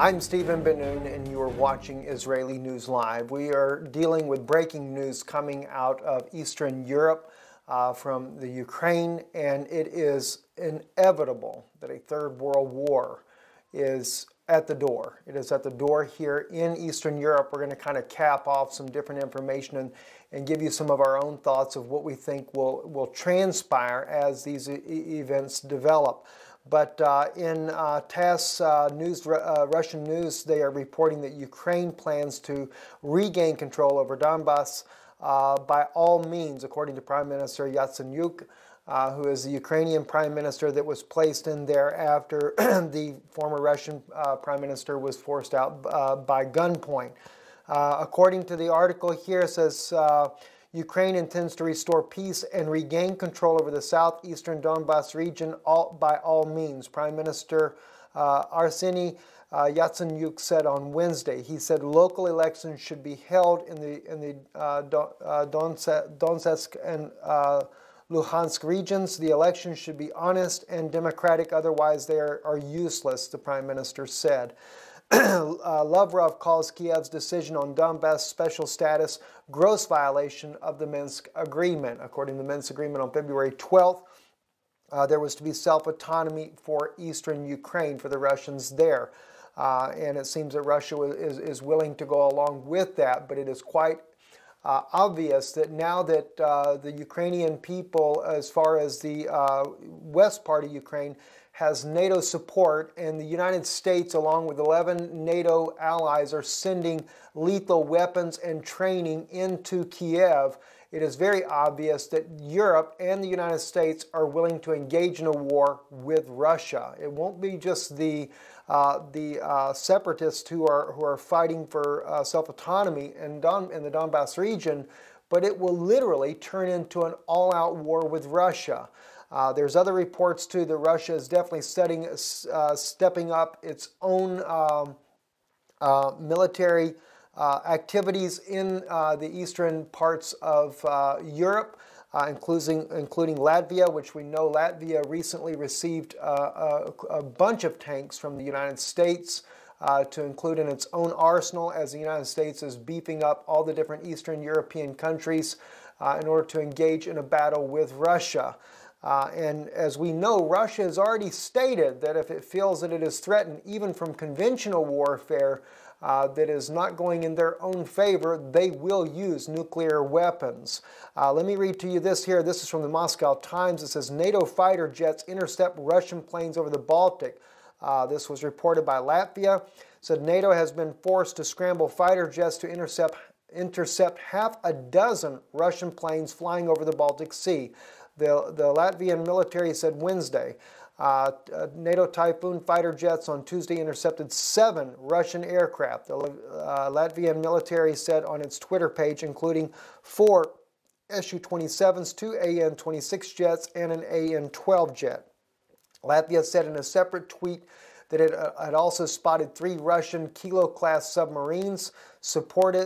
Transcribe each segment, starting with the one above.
I'm Ben-DeNoon, and you are watching Israeli News Live. We are dealing with breaking news coming out of Eastern Europe from the Ukraine, and it is inevitable that a third world war is at the door. It is at the door here in Eastern Europe. We're going to kind of cap off some different information and give you some of our own thoughts of what we think will transpire as these events develop. But in TASS news, Russian news, they are reporting that Ukraine plans to regain control over Donbass by all means, according to Prime Minister Yatsenyuk, who is the Ukrainian Prime Minister that was placed in there after the former Russian Prime Minister was forced out by gunpoint. According to the article here, it says Ukraine intends to restore peace and regain control over the southeastern Donbass region by all means. Prime Minister Arseniy Yatsenyuk said on Wednesday. He said local elections should be held in the Donetsk and Luhansk regions. The elections should be honest and democratic, otherwise they are useless, the Prime Minister said. Lavrov calls Kiev's decision on Donbass special status gross violation of the Minsk Agreement. According to the Minsk Agreement on February 12th, there was to be self-autonomy for eastern Ukraine, for the Russians there. And it seems that Russia is willing to go along with that, but it is quite obvious that now that the Ukrainian people, as far as the west part of Ukraine, has NATO support, and the United States, along with 11 NATO allies, are sending lethal weapons and training into Kiev, it is very obvious that Europe and the United States are willing to engage in a war with Russia. It won't be just the separatists who are fighting for self-autonomy in the Donbass region, but it will literally turn into an all-out war with Russia. There's other reports too that Russia is definitely stepping up its own military activities in the eastern parts of Europe, including Latvia, which we know Latvia recently received a bunch of tanks from the United States to include in its own arsenal, as the United States is beefing up all the different Eastern European countries in order to engage in a battle with Russia. And as we know, Russia has already stated that if it feels that it is threatened, even from conventional warfare, that is not going in their own favor, they will use nuclear weapons. Let me read to you this here. This is from the Moscow Times. It says, NATO fighter jets intercept Russian planes over the Baltic. This was reported by Latvia. It said NATO has been forced to scramble fighter jets to intercept half a dozen Russian planes flying over the Baltic Sea. The Latvian military said Wednesday. NATO Typhoon fighter jets on Tuesday intercepted 7 Russian aircraft. The Latvian military said on its Twitter page, including 4 Su-27s, 2 An-26 jets, and an An-12 jet. Latvia said in a separate tweet that it had also spotted 3 Russian Kilo-class submarines, sub-support,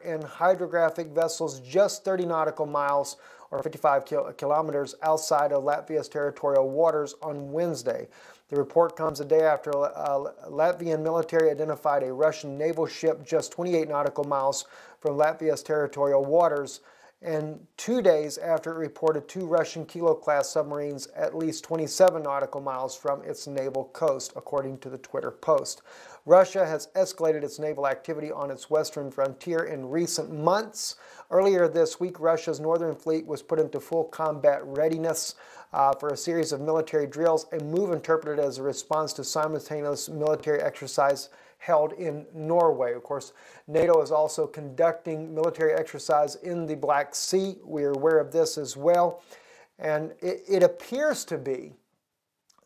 and hydrographic vessels just 30 nautical miles or 55 kilometers outside of Latvia's territorial waters on Wednesday. The report comes a day after Latvian military identified a Russian naval ship just 28 nautical miles from Latvia's territorial waters, and 2 days after it reported 2 Russian Kilo-class submarines at least 27 nautical miles from its naval coast, according to the Twitter post. Russia has escalated its naval activity on its western frontier in recent months. Earlier this week, Russia's northern fleet was put into full combat readiness for a series of military drills, a move interpreted as a response to simultaneous military exercise held in Norway. Of course, NATO is also conducting military exercise in the Black Sea. We are aware of this as well. And it appears to be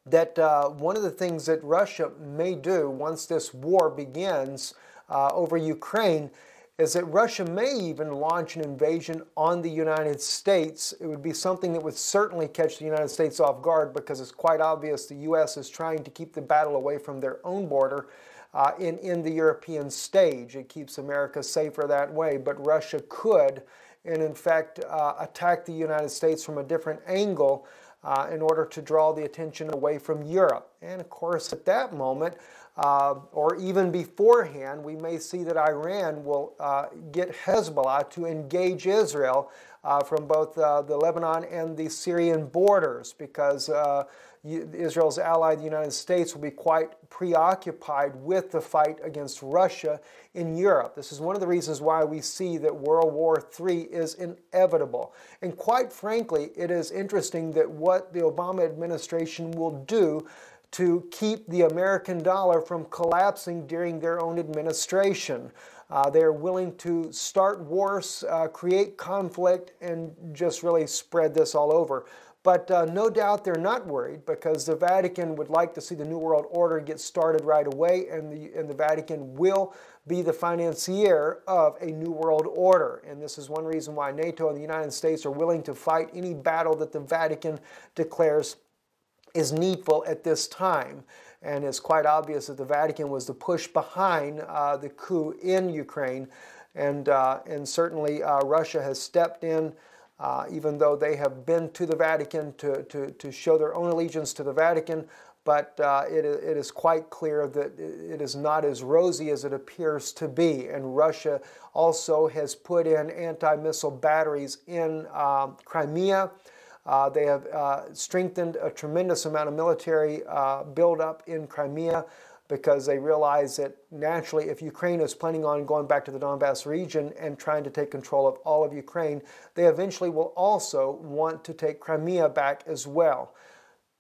that one of the things that Russia may do once this war begins over Ukraine is that Russia may even launch an invasion on the United States. It would be something that would certainly catch the United States off guard, because it's quite obvious the U.S. is trying to keep the battle away from their own border in the European stage. It keeps America safer that way, but Russia could, and in fact, attack the United States from a different angle in order to draw the attention away from Europe. And of course, at that moment, or even beforehand, we may see that Iran will get Hezbollah to engage Israel from both the Lebanon and the Syrian borders, because Israel's ally, the United States, will be quite preoccupied with the fight against Russia in Europe. This is one of the reasons why we see that World War III is inevitable. And quite frankly, it is interesting that what the Obama administration will do to keep the American dollar from collapsing during their own administration. They're willing to start wars, create conflict, and just really spread this all over. But no doubt they're not worried, because the Vatican would like to see the New World Order get started right away, and the Vatican will be the financier of a New World Order. And this is one reason why NATO and the United States are willing to fight any battle that the Vatican declares is needful at this time. And it's quite obvious that the Vatican was the push behind the coup in Ukraine. And certainly Russia has stepped in, even though they have been to the Vatican to show their own allegiance to the Vatican. But it is quite clear that it is not as rosy as it appears to be. And Russia also has put in anti-missile batteries in Crimea. They have strengthened a tremendous amount of military buildup in Crimea, because they realize that naturally, if Ukraine is planning on going back to the Donbass region and trying to take control of all of Ukraine, they eventually will also want to take Crimea back as well.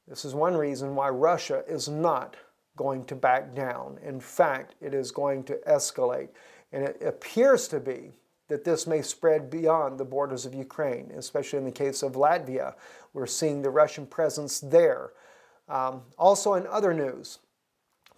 This is one reason why Russia is not going to back down. In fact, it is going to escalate. And it appears to be that this may spread beyond the borders of Ukraine, especially in the case of Latvia. We're seeing the Russian presence there. Also in other news,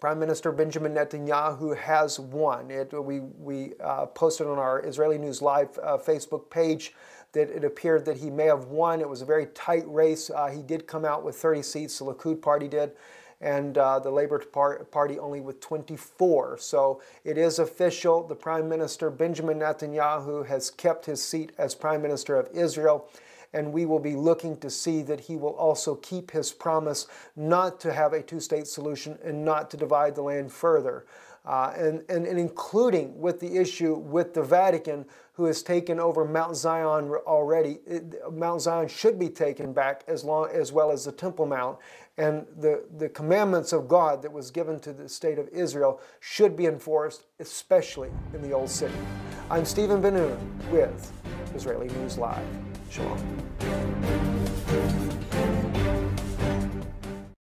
Prime Minister Benjamin Netanyahu has won. We posted on our Israeli News Live Facebook page that it appeared that he may have won. It was a very tight race. He did come out with 30 seats, the Likud party did, and the Labour Party only with 24. So it is official. The Prime Minister, Benjamin Netanyahu, has kept his seat as Prime Minister of Israel, and we will be looking to see that he will also keep his promise not to have a two-state solution and not to divide the land further. And including with the issue with the Vatican, who has taken over Mount Zion already. Mount Zion should be taken back as well as the Temple Mount. And the commandments of God that was given to the state of Israel should be enforced, especially in the Old City. I'm Stephen Ben-DeNoon with Israeli News Live. Shalom.